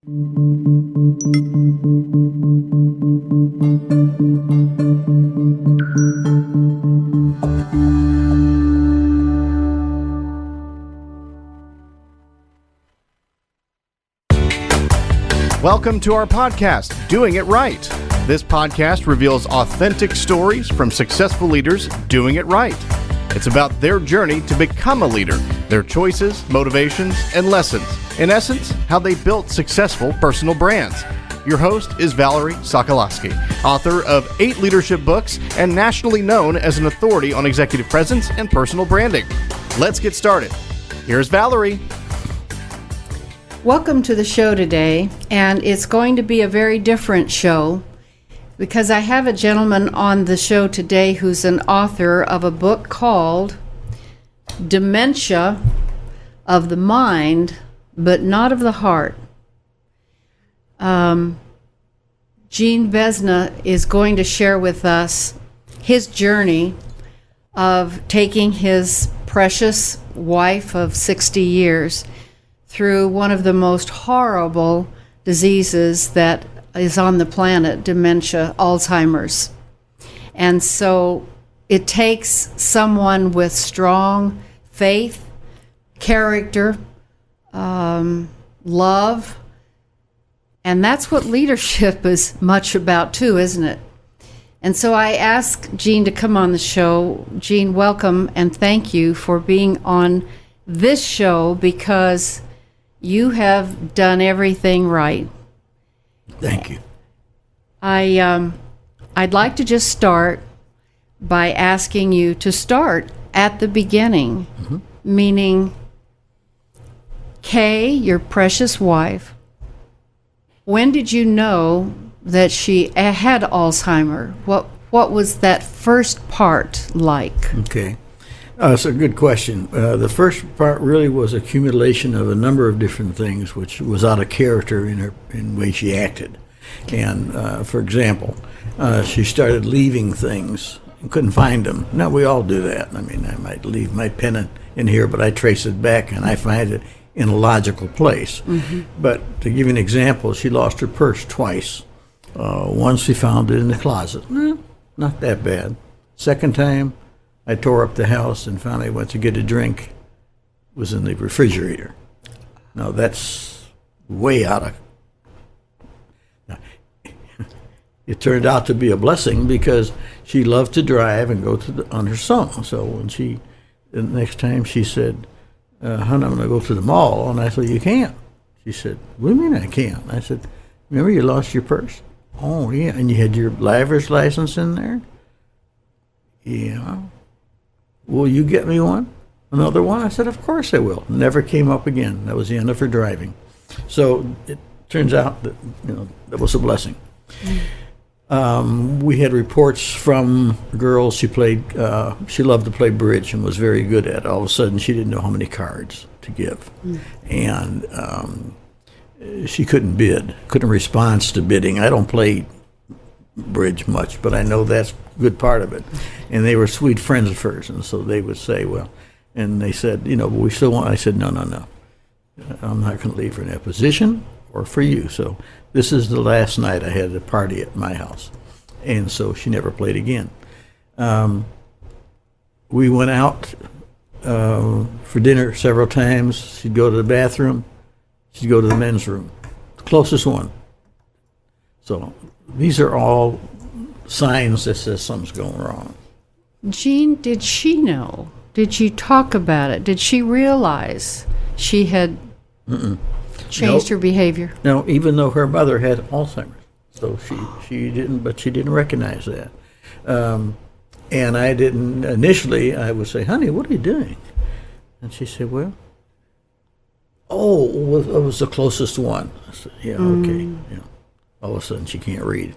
Welcome to our podcast, Doing It Right. This podcast reveals authentic stories from successful leaders doing it right. It's about their journey to become a leader, their choices, motivations, and lessons. In essence, how they built successful personal brands. Your host is Valerie Sokolosky, author of 8 leadership books and nationally known as an authority on executive presence and personal branding. Let's get started. Here's Valerie. Welcome to the show today, and it's going to be a very different show because I have a gentleman on the show today who's an author of a book called Dementia of the Mind, but Not of the Heart. Gene Vezina is going to share with us his journey of taking his precious wife of 60 years through one of the most horrible diseases that is on the planet, dementia, Alzheimer's. And so it takes someone with strong faith, character, love, and that's what leadership is much about too, isn't it? And so I asked Gene to come on the show. Gene, welcome, and thank you for being on this show because you have done everything right. Thank you. I'd like to just start by asking you to start at the beginning, meaning Kay, your precious wife, when did you know that she had Alzheimer? What was that first part like? Okay. That's a good question. The first part really was accumulation of a number of different things, which was out of character in the way she acted. And for example, she started leaving things and couldn't find them. Now, we all do that. I mean, I might leave my pen in here, but I trace it back and I find it in a logical place. But to give you an example, she lost her purse twice. Once she found it in the closet. Not that bad. Second time, I tore up the house and found I went to get a drink. It was in the refrigerator. Now, that's way out of... It turned out to be a blessing because she loved to drive and go on her song. So when the next time she said, "Hon, I'm going to go to the mall," and I said, "You can't." She said, "What do you mean I can't?" I said, "Remember you lost your purse?" "Oh, yeah, and you had your driver's license in there?" "Yeah." "Will you get me one? Another one?" I said, "Of course I will." Never came up again. That was the end of her driving. So it turns out that that was a blessing. We had reports from girls she loved to play bridge and was very good at it. All of a sudden, she didn't know how many cards to give. And she couldn't bid, couldn't respond to bidding. I don't play bridge much, but I know that's a good part of it. And they were sweet friends of hers, and so they would say, well, and they said, but we still want, I said, no. I'm not going to leave her in that position or for you. So this is the last night I had a party at my house. And so she never played again. We went out for dinner several times. She'd go to the bathroom. She'd go to the men's room, the closest one. So these are all signs that says something's going wrong. Gene, did she know? Did you talk about it? Did she realize she had changed her behavior? No, even though her mother had Alzheimer's. So she didn't recognize that. And I didn't, initially I would say, "Honey, what are you doing?" And she said, "Well, it was the closest one." I said, "Yeah, okay." All of a sudden she can't read.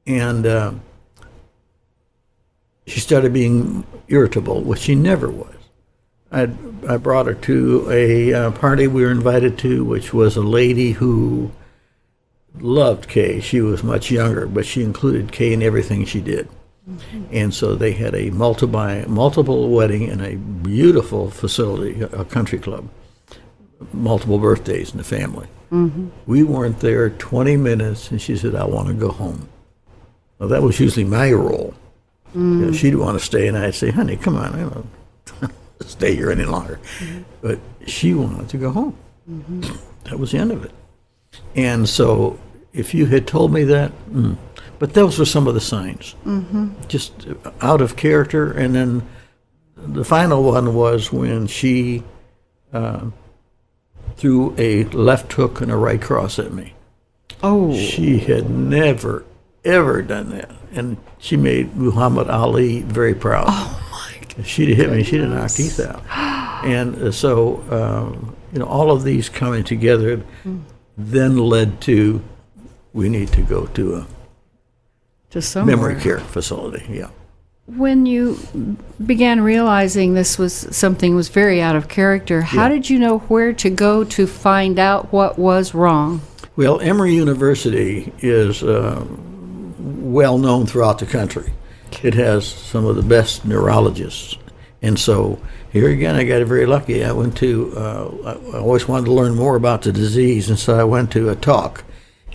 And she started being irritable, which she never was. I brought her to a party we were invited to, which was a lady who loved Kay. She was much younger, but she included Kay in everything she did. And so they had a multiple wedding in a beautiful facility, a country club, multiple birthdays in the family. We weren't there 20 minutes, and she said, I want to go home. Well, that was usually my role. You know, she'd want to stay, and I'd say, honey, come on, I don't stay here any longer. But she wanted to go home. That was the end of it. And so if you had told me that, but those were some of the signs. Just out of character. And then the final one was when she threw a left hook and a right cross at me. Oh. She had never, ever done that. And she made Muhammad Ali very proud. Oh, my God. She'd hit me, she'd have knocked teeth out. And so, all of these coming together then led to, we need to go to a memory care facility, yeah. When you began realizing this was something was very out of character, how did you know where to go to find out what was wrong? Well, Emory University is well known throughout the country. It has some of the best neurologists. And so here again, I got very lucky. I went to, I always wanted to learn more about the disease, and so I went to a talk.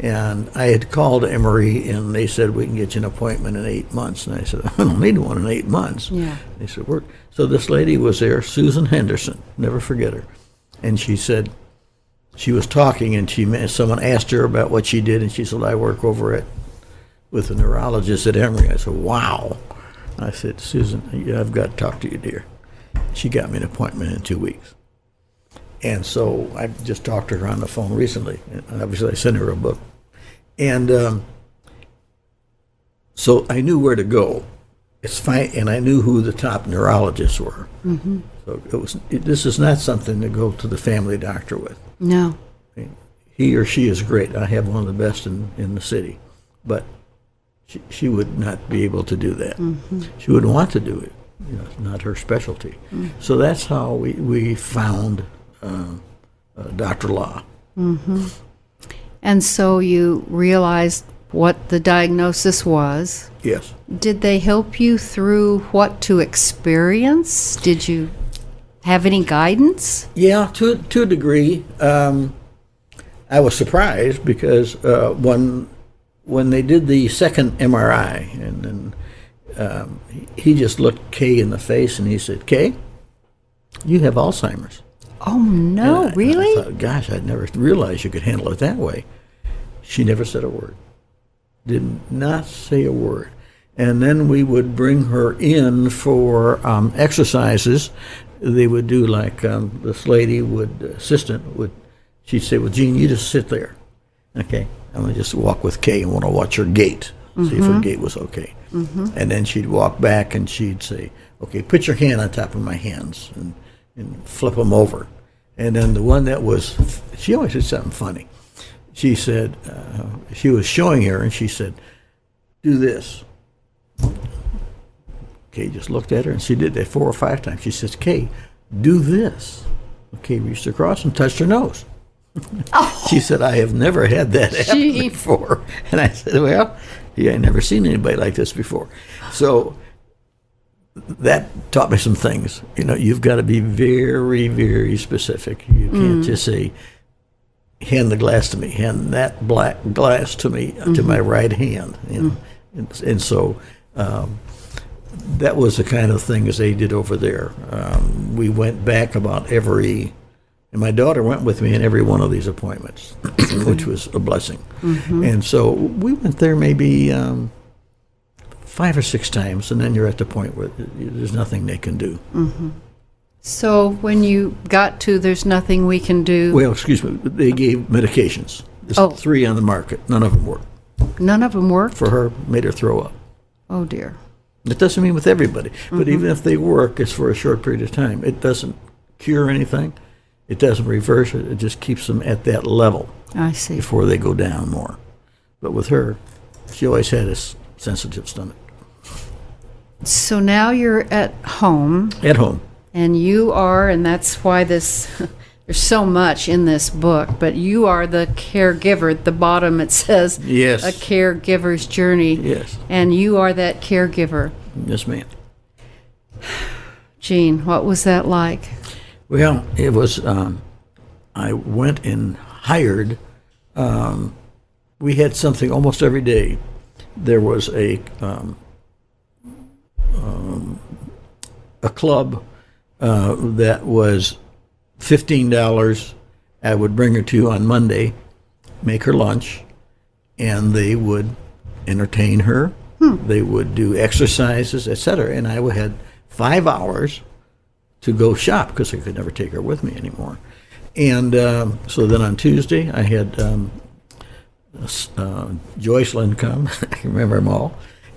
And I had called Emory, and they said, we can get you an appointment in 8 months. And I said, I don't need one in 8 months. Yeah. They said, so this lady was there, Susan Henderson, never forget her. And she said, she was talking, and someone asked her about what she did, and she said, I work over with a neurologist at Emory. I said, wow. I said, Susan, I've got to talk to you, dear. She got me an appointment in 2 weeks. And so I just talked to her on the phone recently. And obviously, I sent her a book. And so I knew where to go. It's fine, and I knew who the top neurologists were. So this is not something to go to the family doctor with. No. I mean, he or she is great. I have one of the best in the city. But she would not be able to do that. She wouldn't want to do it. It's not her specialty. So that's how we found Dr. Law. And so you realized what the diagnosis was. Yes. Did they help you through what to experience? Did you have any guidance? Yeah, to a degree. I was surprised because when they did the second MRI, and then he just looked Kay in the face and he said, Kay, you have Alzheimer's. Oh, no, really? I thought, gosh, I'd never realized you could handle it that way. She never said a word. Did not say a word. And then we would bring her in for exercises. They would do like this lady she'd say, well, Gene, you just sit there. Okay, I'm going to just walk with Kay and want to watch her gait, see if her gait was okay. And then she'd walk back and she'd say, okay, put your hand on top of my hands and flip them over. And then the one that was, she always did something funny. She said, she was showing her and she said, do this. Kay just looked at her and she did that 4 or 5 times. She says, Kay, do this. Kay reached across and touched her nose. She said, I have never had that happen before. And I said, well, yeah, I never seen anybody like this before. So that taught me some things. You've got to be very, very specific. You can't just say, hand the glass to me, hand that black glass to me, to my right hand. And so that was the kind of things they did over there. We went back about and my daughter went with me in every one of these appointments, which was a blessing. And so we went there maybe 5 or 6 times, and then you're at the point where there's nothing they can do. So when you got to there's nothing we can do... Well, excuse me, they gave medications. There's 3 on the market. None of them worked. None of them worked? For her, made her throw up. Oh, dear. It doesn't mean with everybody, but even if they work, it's for a short period of time. It doesn't cure anything. It doesn't reverse it. It just keeps them at that level. I see. Before they go down more. But with her, she always had a sensitive stomach. So now you're at home. At home. And you are, and that's why there's so much in this book, but you are the caregiver. At the bottom it says, yes, a caregiver's journey. Yes. And you are that caregiver. Yes, ma'am. Gene, what was that like? Well, it was, I went and hired we had something almost every day. There was a club that was $15. I would bring her to on Monday, make her lunch, and they would entertain her. They would do exercises, etc. And I had 5 hours to go shop because I could never take her with me anymore. And so then on Tuesday, I had Joycelyn come. I can remember them all.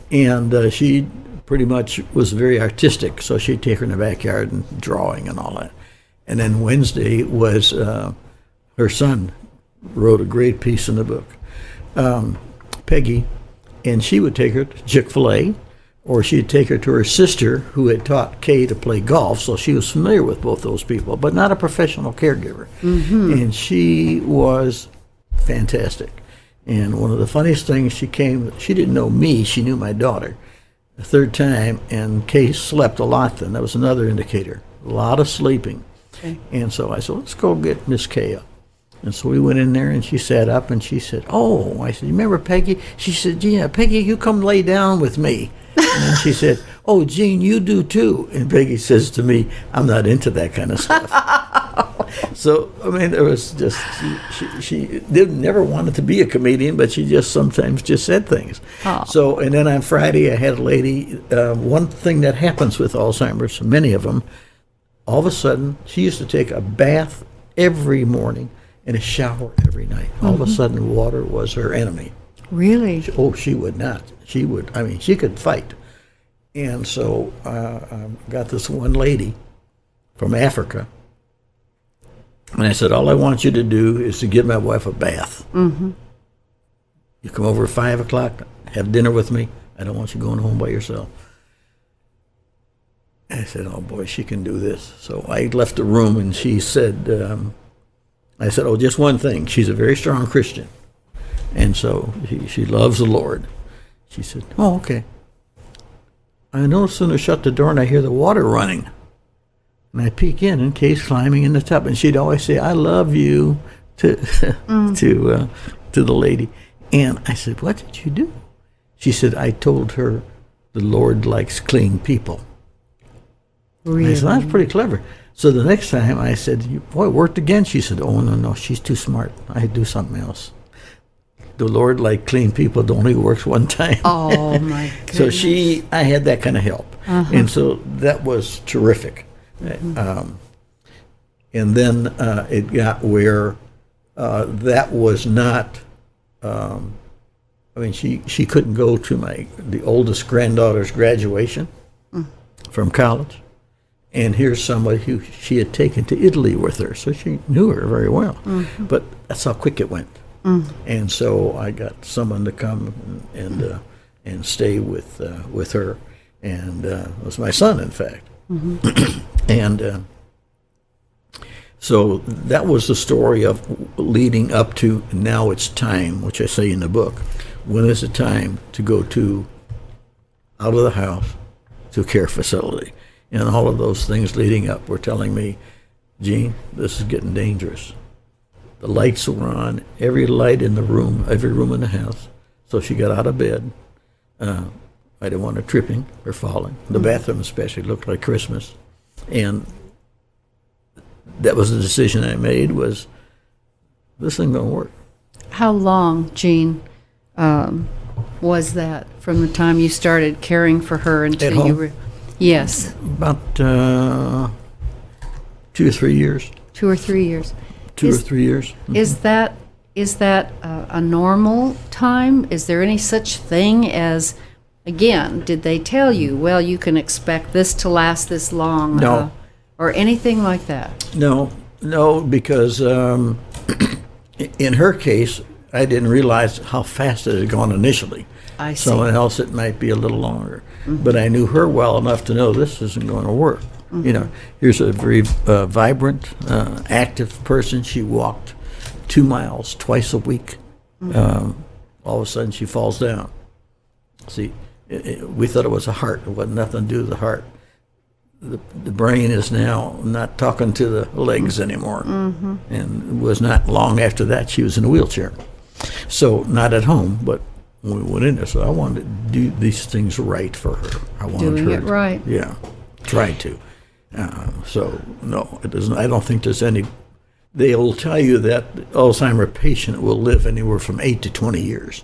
And she pretty much was very artistic, so she'd take her in the backyard and drawing and all that. And then Wednesday was her son wrote a great piece in the book, Peggy, and she would take her to Chick-fil-A, or she'd take her to her sister who had taught Kay to play golf, so she was familiar with both those people, but not a professional caregiver. And she was fantastic. And one of the funniest things, she didn't know me, she knew my daughter. The third time, and Kay slept a lot then. That was another indicator. A lot of sleeping. Okay. And so I said, let's go get Miss Kay up. And so we went in there, and she sat up, and she said, oh, I said, you remember Peggy? She said, yeah, Peggy, you come lay down with me. And then she said, oh, Gene, you do too. And Peggy says to me, I'm not into that kind of stuff. So, I mean, there was just, she never wanted to be a comedian, but she just sometimes just said things. Oh. So, and then on Friday, I had a lady, one thing that happens with Alzheimer's, many of them, all of a sudden, she used to take a bath every morning and a shower every night. All of a sudden, water was her enemy. Really? She would not. She could fight. And so I got this one lady from Africa, and I said, all I want you to do is to give my wife a bath. You come over at 5 o'clock, have dinner with me. I don't want you going home by yourself. And I said, oh boy, she can do this. So I left the room, and she said, I said, oh, just one thing. She's a very strong Christian. And so she loves the Lord. She said, oh, okay. I no sooner shut the door and I hear the water running. And I peek in, and Kay's climbing in the tub. And she'd always say, I love you to the lady. And I said, what did you do? She said, I told her the Lord likes clean people. Really? I said, that's pretty clever. So the next time I said, boy, it worked again. She said, oh, no, she's too smart. I do something else. The Lord, like clean people, it only works one time. Oh, my goodness. So I had that kind of help. And so that was terrific. And then it got where that was not, she couldn't go to the oldest granddaughter's graduation from college. And here's somebody who she had taken to Italy with her, so she knew her very well. But that's how quick it went. And so I got someone to come and stay with her, and it was my son, in fact. And so that was the story of leading up to now it's time, which I say in the book. When is it time to go out of the house to a care facility? And all of those things leading up were telling me, Gene, this is getting dangerous. The lights were on, every light in the room, every room in the house. So she got out of bed. I didn't want her tripping or falling. The bathroom especially looked like Christmas. And that was the decision I made, was this ain't going to work. How long, Gene, was that from the time you started caring for her until At home? you were... Yes. About 2 or 3 years. 2 or 3 years. 2 or 3 years. Is that a normal time? Is there any such thing as, again, did they tell you, well, you can expect this to last this long? No. Or anything like that? No, because in her case, I didn't realize how fast it had gone initially. I see. Someone else, it might be a little longer. But I knew her well enough to know this isn't going to work. Here's a very vibrant, active person. She walked 2 miles twice a week. All of a sudden, she falls down. See, we thought it was a heart. It wasn't nothing to do with the heart. the brain is now not talking to the legs anymore. And it was not long after that she was in a wheelchair. So not at home, but when we went in there. So I wanted to do these things right for her. I wanted Doing her it right. Yeah, tried to. So no, it doesn't. I don't think there's any. They'll tell you that the Alzheimer patient will live anywhere from 8 to 20 years.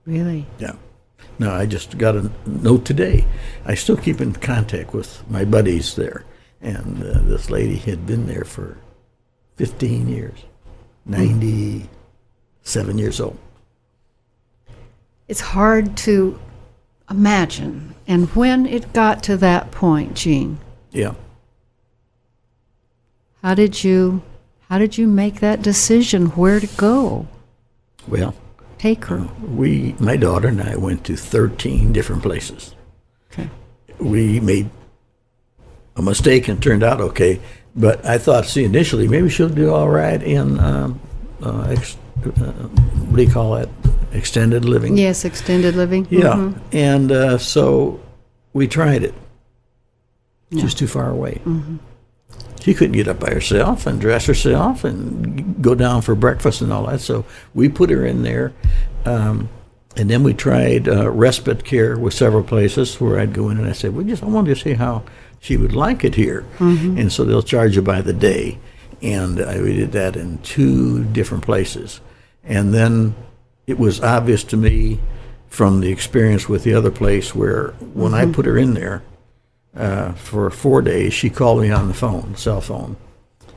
Really? Yeah. No, I just got a note today. I still keep in contact with my buddies there. And this lady had been there for 15 years, 97 years old. It's hard to imagine. And when it got to that point, Gene, Yeah. how did you make that decision where to go? Well, Take her. my daughter and I went to 13 different places. Okay. We made a mistake and turned out okay, but I thought, initially maybe she'll do all right in what do you call that? Extended living. Yes, extended living. Yeah, and so we tried it. She was too far away. She couldn't get up by herself and dress herself and go down for breakfast and all that. So we put her in there, and then we tried respite care with several places where I'd go in and I said, I wanted to see how she would like it here. And so they'll charge you by the day. And we did that in 2 different places. And then it was obvious to me from the experience with the other place where when I put her in there, for 4 days, she called me on the phone, cell phone.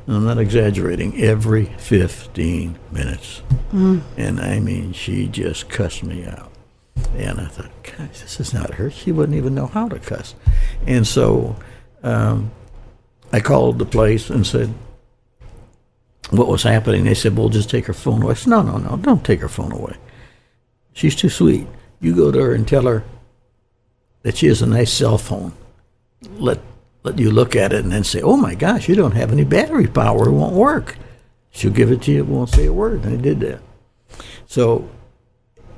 And I'm not exaggerating, every 15 minutes. And I mean, she just cussed me out. And I thought, gosh, this is not her. She wouldn't even know how to cuss. And so I called the place and said what was happening. They said, well, just take her phone away. I said, no, don't take her phone away. She's too sweet. You go to her and tell her that she has a nice cell phone. Let you look at it and then say, oh my gosh, you don't have any battery power, it won't work. She'll give it to you, it won't say a word. And I did that. So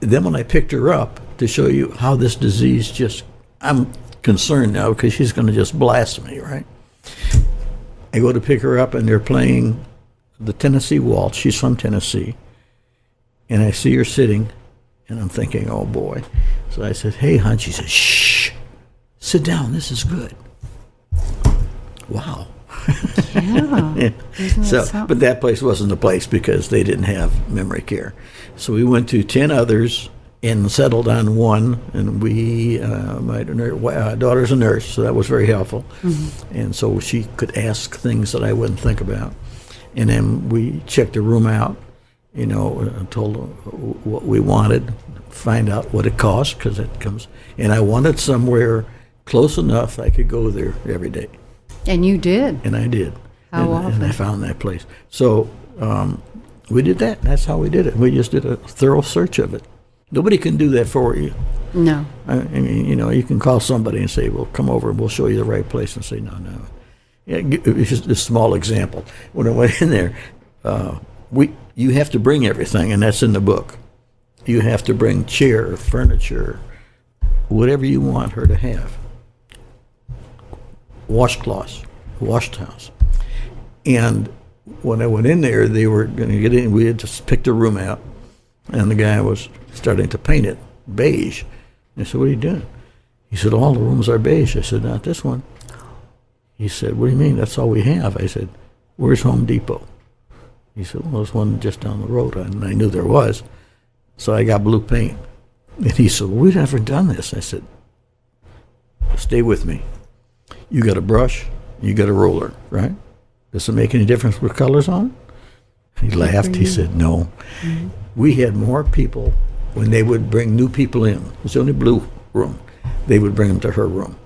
then when I picked her up to show you how this disease I'm concerned now because she's going to just blast me, right? I go to pick her up and they're playing the Tennessee Waltz. She's from Tennessee. And I see her sitting and I'm thinking, oh boy. So I said, hey, hon. She said, shh. Sit down, this is good. Wow. Yeah. So, but that place wasn't the place because they didn't have memory care. So we went to 10 others and settled on one. And my daughter's a nurse, so that was very helpful. And so she could ask things that I wouldn't think about. And then we checked the room out, told her what we wanted, find out what it cost, because it comes. And I wanted somewhere close enough I could go there every day. And you did. And I did. How often? And I found that place. So we did that. That's how we did it. We just did a thorough search of it. Nobody can do that for you. No. I mean, you can call somebody and say, well, come over and we'll show you the right place, and say, no. Yeah, it's just a small example. When I went in there, you have to bring everything, and that's in the book. You have to bring chair, furniture, whatever you want her to have. Washcloths, wash towels. And when I went in there, they were going to get in. We had just picked a room out, and the guy was starting to paint it beige. I said, what are you doing? He said, all the rooms are beige. I said, not this one. He said, what do you mean? That's all we have. I said, where's Home Depot? He said, well, there's one just down the road. And I knew there was. So I got blue paint. And he said, well, we've never done this. I said, stay with me. You got a brush, you got a roller, right? Does it make any difference what color's on? He laughed. He said, no. Mm-hmm. We had more people when they would bring new people in. It was the only blue room. They would bring them to her room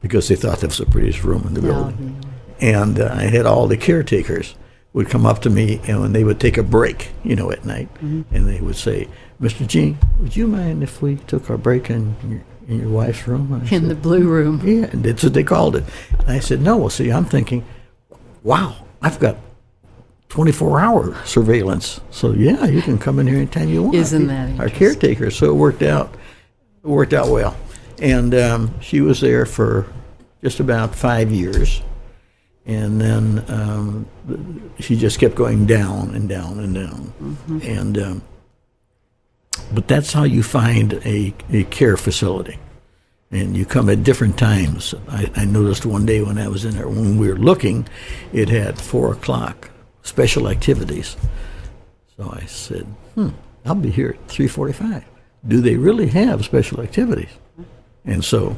because they thought that was the prettiest room in the building. And I had all the caretakers would come up to me, and when they would take a break, at night, and they would say, Mr. Gene, would you mind if we took our break in your wife's room? In the blue room. Yeah, and that's what they called it. And I said, no. Well, see, I'm thinking, wow, I've got 24-hour surveillance. So, yeah, you can come in here anytime you want. Isn't that our caretaker? So it worked out well. And she was there for just about 5 years. And then she just kept going down and down and down. Mm-hmm. And but that's how you find a care facility. And you come at different times. I noticed one day when I was in there, when we were looking, it had 4 o'clock, special activities. So I said, I'll be here at 3:45. Do they really have special activities? And so,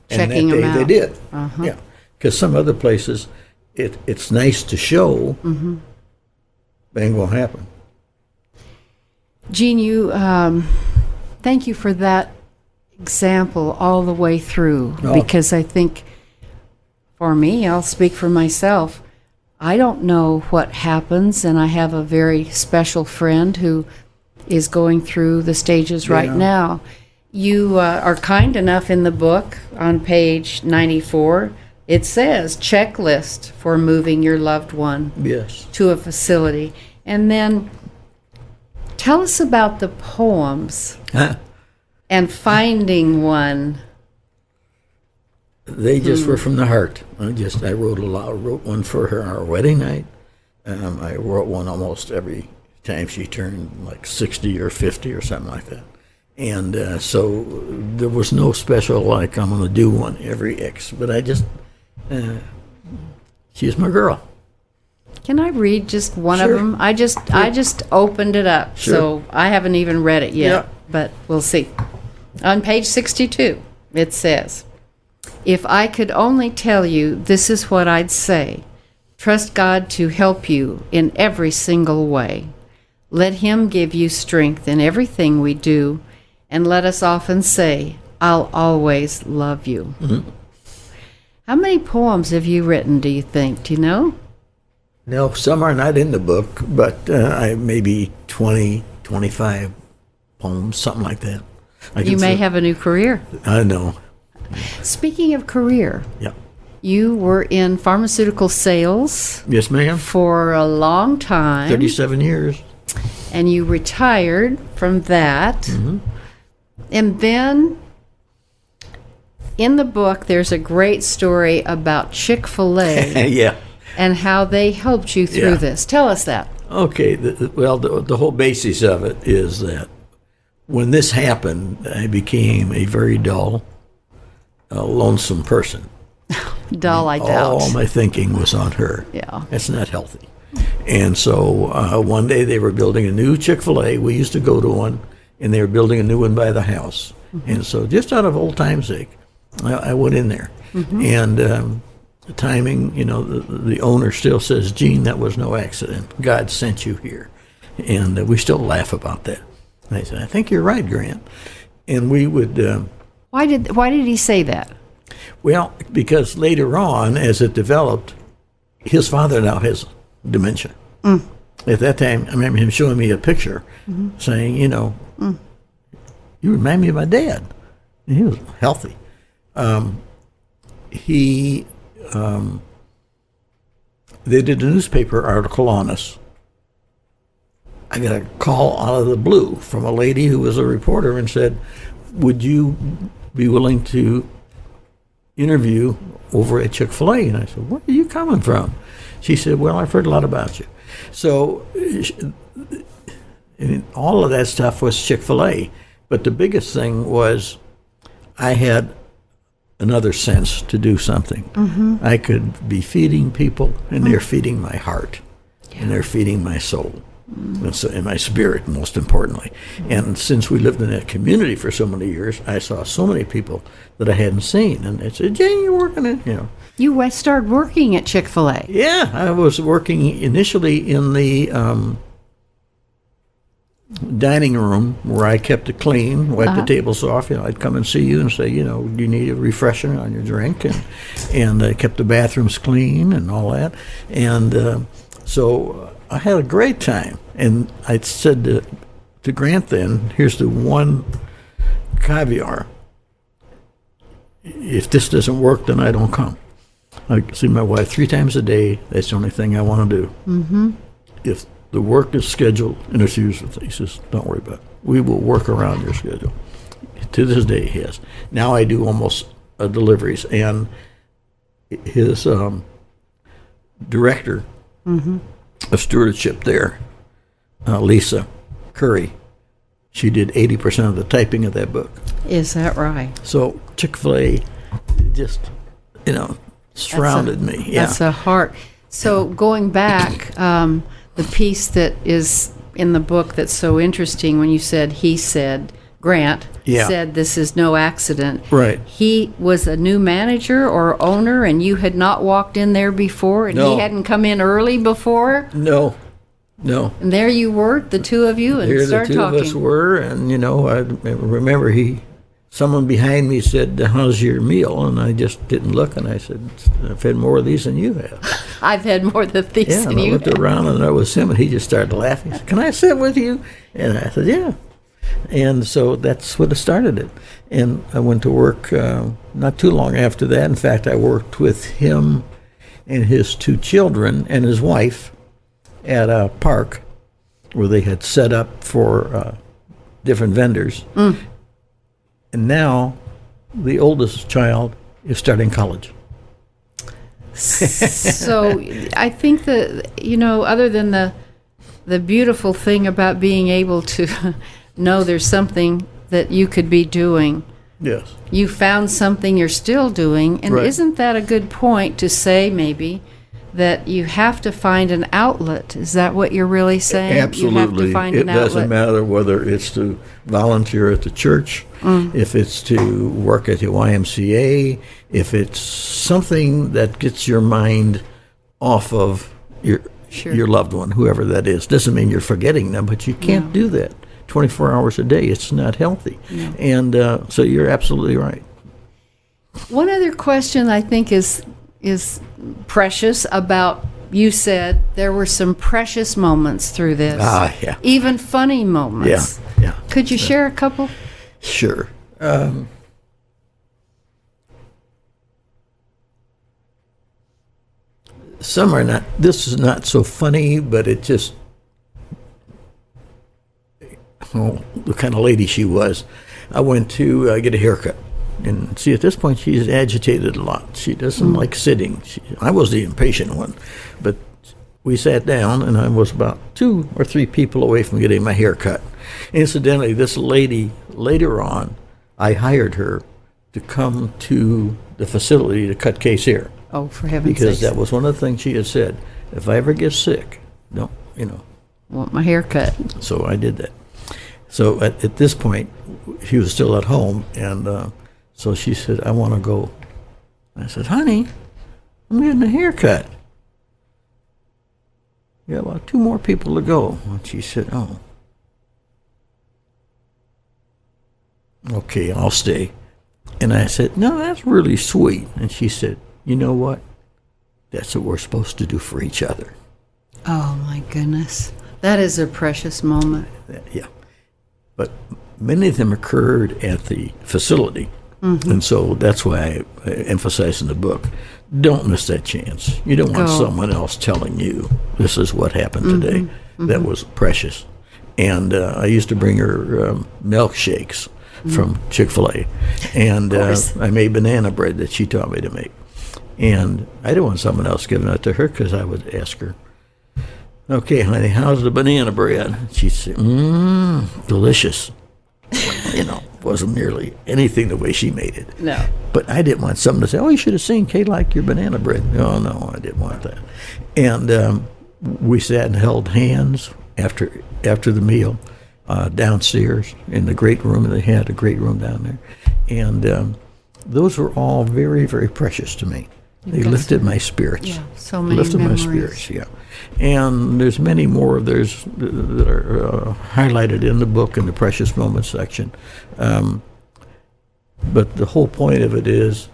Checking and that day them out. they did. Uh-huh. Yeah, because some other places, it's nice to show, but ain't gonna happen. Jean, you thank you for that example all the way through, because I think for me, I'll speak for myself, I don't know what happens, and I have a very special friend who is going through the stages right now. You are kind enough in the book on page 94. It says checklist for moving your loved one to a facility. And then tell us about the poems and finding one. They just were from the heart. I wrote one for her on our wedding night. I wrote one almost every time she turned like 60 or 50 or something like that. And so there was no special, like, I'm going to do one every X. But I just, she's my girl. Can I read just one Sure. of them? I just opened it up, Sure. so I haven't even read it yet, but we'll see. On page 62, it says, "If I could only tell you, this is what I'd say. Trust God to help you in every single way. Let Him give you strength in everything we do, and let us often say, I'll always love you." Mm-hmm. How many poems have you written, do you think? Do you know? No, some are not in the book, but I maybe 20, 25 poems, something like that. You may have a new career. I know. Speaking of career, Yeah. you were in pharmaceutical sales Yes, ma'am. for a long time. 37 years. And you retired from that. Mm-hmm. And then in the book, there's a great story about Chick-fil-A Yeah. and how they helped you through Yeah. this. Tell us that. Okay. The whole basis of it is that when this happened, I became a very dull, lonesome person. Dull, I doubt. All my thinking was on her. Yeah. That's not healthy. And so one day they were building a new Chick-fil-A. We used to go to one, and they were building a new one by the house. Mm-hmm. And so just out of old time's sake, I went in there. Mm-hmm. And the timing, the owner still says, "Gene, that was no accident. God sent you here." And we still laugh about that. And I said, "I think you're right, Grant." And we would... Why did he say that? Well, because later on, as it developed, his father now has dementia. Mm. At that time, I remember him showing me a picture, saying, "You remind me of my dad." And he was healthy. They did a newspaper article on us. I got a call out of the blue from a lady who was a reporter and said, "Would you be willing to interview over at Chick-fil-A?" And I said, "Where are you coming from?" She said, "Well, I've heard a lot about you." So all of that stuff was Chick-fil-A. But the biggest thing was I had another sense to do something. Mm-hmm. I could be feeding people, and they're feeding my heart, and they're feeding my soul. And my spirit, most importantly. And since we lived in that community for so many years, I saw so many people that I hadn't seen. And they said, "Jane, you're working in, You started working at Chick-fil-A. Yeah, I was working initially in the dining room where I kept it clean, wiped the tables off. I'd come and see you and say, "Do you need a refresher on your drink?" And I kept the bathrooms clean and all that. And so I had a great time. And I said to Grant then, "Here's the one caveat. If this doesn't work, then I don't come. I see my wife 3 times a day. That's the only thing I want to do. Mm-hmm. If the work is scheduled interferes with it," he says, "don't worry about it. We will work around your schedule." To this day, he has. Now I do almost deliveries. And his director of stewardship there, Lisa Curry, she did 80% of the typing of that book. Is that right? So Chick-fil-A just, surrounded me. Yeah. That's a heart. So going back, the piece that is in the book that's so interesting when you said, he said, Grant said this is no accident. Right. He was a new manager or owner, and you had not walked in there before, and No. he hadn't come in early before? No. And there you were, the two of you, and Here the started two talking. of us were, and I remember someone behind me said, "How's your meal?" And I just didn't look, and I said, "I've had more of these than you have." I've had more than these Yeah, than and I you looked have. around, and there was him, and he just started laughing. He said, "Can I sit with you?" And I said, "Yeah." And so that's what started it. And I went to work not too long after that. In fact, I worked with him and his two children and his wife at a park where they had set up for different vendors. And now the oldest child is starting college. So I think that, other than the beautiful thing about being able to know there's something that you could be doing, Yes. you found something you're still doing. And Right. isn't that a good point to say, maybe, that you have to find an outlet? Is that what you're really saying? Absolutely. You have to find It an outlet. doesn't matter whether it's to volunteer at the church, if it's to work at the YMCA, if it's something that gets your mind off of your loved one, whoever that is. Doesn't mean you're forgetting them, but you can't do that 24 hours a day. It's not healthy. No. And so you're absolutely right. One other question I think is precious about, you said there were some precious moments through this. Yeah. Even funny moments. Yeah. Could you share a couple? Sure. Some are not. This is not so funny, but it just, the kind of lady she was. I went to get a haircut. And see, at this point, she's agitated a lot. She doesn't like sitting. I was the impatient one. But we sat down, and I was about 2 or 3 people away from getting my hair cut. Incidentally, this lady, later on, I hired her to come to the facility to cut Kay's hair. Oh, for heaven's Because sakes. that was one of the things she had said. If I ever get sick, don't. Want my hair cut. So I did that. So at this point, he was still at home, and so she said, "I want to go." I said, "Honey, I'm getting a haircut. You got about 2 more people to go." And she said, "Oh, okay, I'll stay." And I said, "No, that's really sweet." And she said, "You know what? That's what we're supposed to do for each other." Oh, my goodness. That is a precious moment. Yeah. But many of them occurred at the facility. And so that's why I emphasize in the book, don't miss that chance. You don't want someone else telling you, this is what happened today. That was precious. And I used to bring her milkshakes from Chick-fil-A. And I made banana bread that she taught me to make. And I didn't want someone else giving it to her because I would ask her, "Okay, honey, how's the banana bread?" She'd say, delicious. Wasn't nearly anything the way she made it. No. But I didn't want someone to say, "Oh, you should have seen Kay like your banana bread." No, I didn't want that. And we sat and held hands after the meal downstairs in the great room. They had a great room down there. And those were all very, very precious to me. They lifted my spirits. Yeah, so many lifted memories. my spirits, yeah. And there's many more of those that are highlighted in the book in the Precious Moments section. But the whole point of it is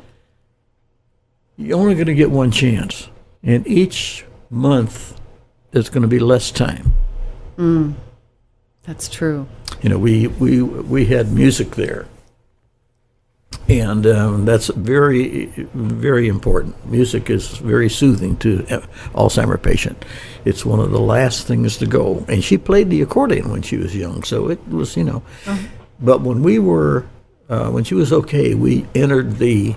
you're only going to get one chance. And each month there's going to be less time. That's true. We had music there. And that's very, very important. Music is very soothing to an Alzheimer patient. It's one of the last things to go. And she played the accordion when she was young, so it was, But when when she was okay, we entered the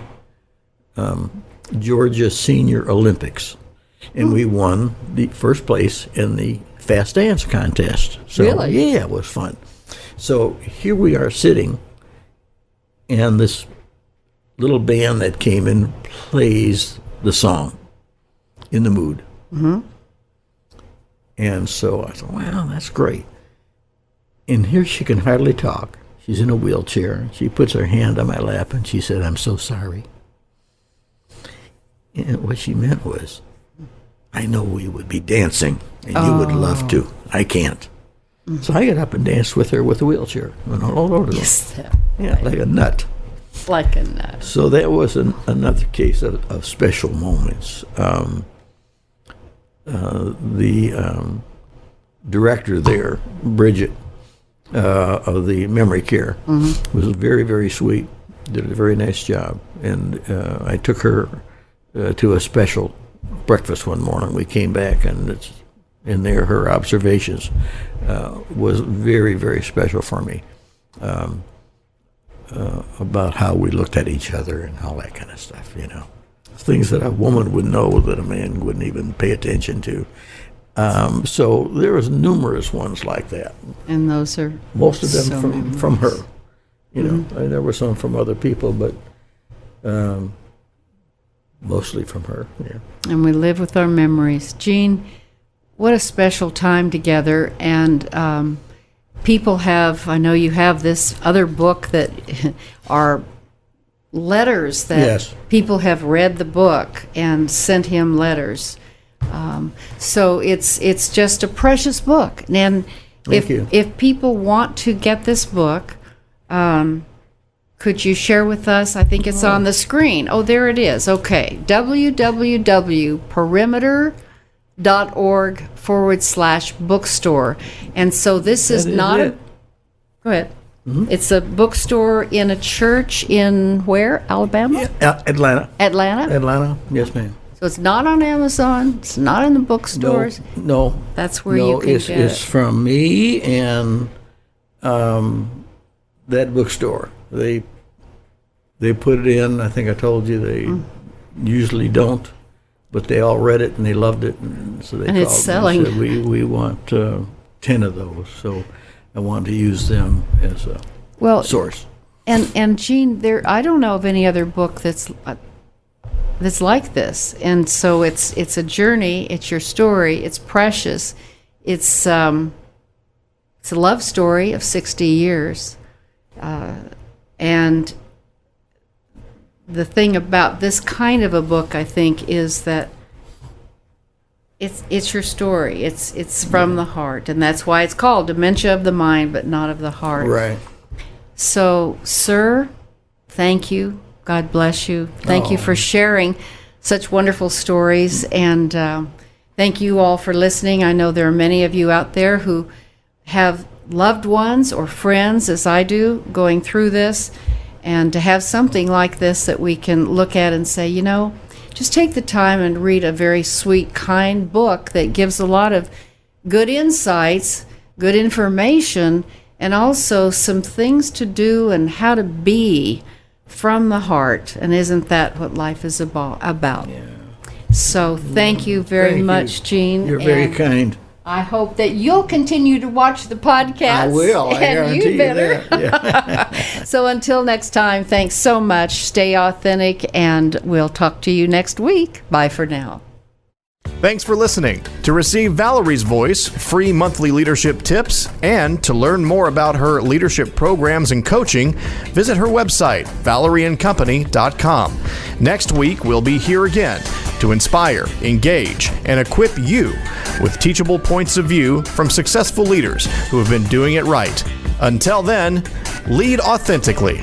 Georgia Senior Olympics, and we won the first place in the fast dance contest. So, Really? Yeah, it was fun. So here we are sitting, and this little band that came in plays the song, In the Mood. And so I thought, wow, that's great. And here she can hardly talk. She's in a wheelchair. She puts her hand on my lap and she said, "I'm so sorry." And what she meant was, I know we would be dancing and you would love to. I can't. So I got up and danced with her with a wheelchair. Went all over the place. Yeah, like a nut. Like a nut. So that was another case of special moments. The director there, Bridget, of the memory care, was very, very sweet, did a very nice job. And I took her to a special breakfast one morning. We came back, and in there, her observations was very, very special for me, about how we looked at each other and all that kind of stuff, Things that a woman would know that a man wouldn't even pay attention to. So there was numerous ones like that. And those are most of them so from her. There were some from other people, but mostly from her. Yeah. And we live with our memories. Gene, what a special time together. And people have, I know you have this other book that are letters that Yes. people have read the book and sent him letters. So it's just a precious book. And Thank you. if people want to get this book, could you share with us? I think it's on the screen. Oh, there it is. Okay. www.perimeter.org/bookstore. And so this is That is not it. Go ahead. It's a bookstore in a church in where? Alabama? Atlanta. Atlanta? Yes, ma'am. So it's not on Amazon. It's not in the bookstores. No. That's where you can get it's it. from me and that bookstore. They put it in. I think I told you they usually don't, but they all read it and they loved it, and so they And called it's me selling. and said, we want 10 of those. So I wanted to use them as a source. And Gene, I don't know of any other book that's like this. And so it's a journey. It's your story. It's precious. It's a love story of 60 years. And the thing about this kind of a book, I think, is that it's your story. It's from the heart, and that's why it's called Dementia of the Mind, but not of the Heart. Right. So, sir, thank you. God bless you. Thank you for sharing such wonderful stories, and thank you all for listening. I know there are many of you out there who have loved ones or friends, as I do, going through this, and to have something like this that we can look at and say, just take the time and read a very sweet, kind book that gives a lot of good insights, good information, and also some things to do and how to be from the heart. And isn't that what life is about? Yeah. So thank you very much, Gene. You're very kind. I hope that you'll continue to watch the podcast. I will. I guarantee you better. that. Yeah. So until next time, thanks so much. Stay authentic, and we'll talk to you next week. Bye for now. Thanks for listening. To receive Valerie's voice, free monthly leadership tips, and to learn more about her leadership programs and coaching, visit her website, valerieandcompany.com. Next week, we'll be here again to inspire, engage, and equip you with teachable points of view from successful leaders who have been doing it right. Until then, lead authentically.